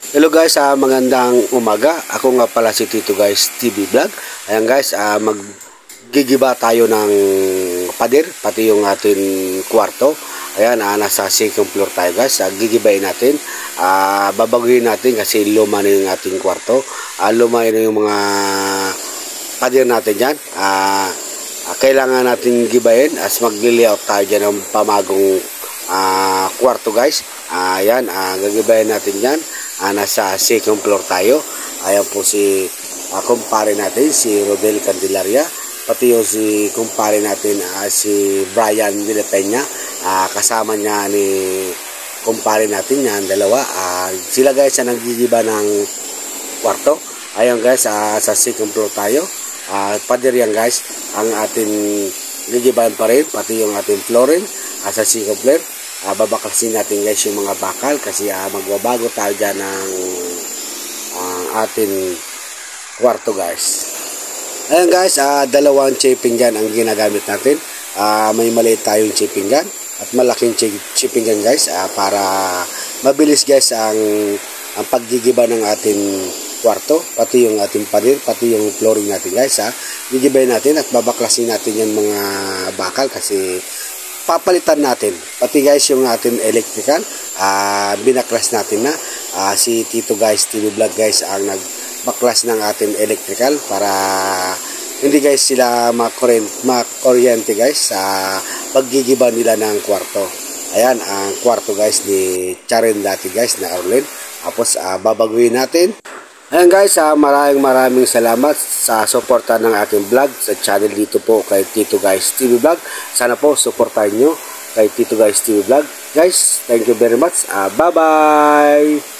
Hello guys, magandang umaga. Ako nga pala si Tito Guys TV Vlog. Ayan guys, maggigiba tayo ng pader, pati yung ating kwarto. Ayan, nasa 2nd floor tayo guys. Gigibayin natin. Babaguhin natin kasi luma na yung ating kwarto. Luma na yung mga pader natin dyan. Kailangan natin gibayin as magli-layout tayo dyan ng pamagong kwarto guys. Ayan, gagibayin natin dyan. Nasa 2nd floor tayo. Ayan po si kumpare natin, si Rodel Candelaria. Pati yung si kumpare natin, si Brian de la Peña. Kasama niya ni kumpare natin yan, dalawa. Sila guys ang naggigiba ng kwarto. Ayan guys, sa 2nd floor tayo. Pader yan guys, ang ating gigibahan pa rin, pati yung ating flooring sa 2nd floor. Babaklasin natin guys yung mga bakal kasi magbabago tayo dyan ng ating kwarto guys. Ayan guys, dalawang chipping gun ang ginagamit natin. May maliit tayong chipping gun at malaking chipping gun guys, para mabilis guys ang paggigiba ng ating kwarto, pati yung ating pader, pati yung flooring natin guys. Gigibayin natin at babaklasin natin yung mga bakal kasi papalitan natin. Pati guys yung ating electrical, binaklas natin na. Si Tito Guys TV Vlog guys ang nagbaklas ng ating electrical para hindi guys sila makuryente guys sa paggigiba nila ng kwarto. Ayan, ang kwarto guys ni Charin dati guys na Arlen. Tapos babaguhin natin. Ayan guys, maraming salamat sa suporta ng aking vlog sa channel dito po kay Tito Guys TV Vlog. Sana po suportahan nyo kay Tito Guys TV Vlog. Guys, thank you very much. Bye-bye!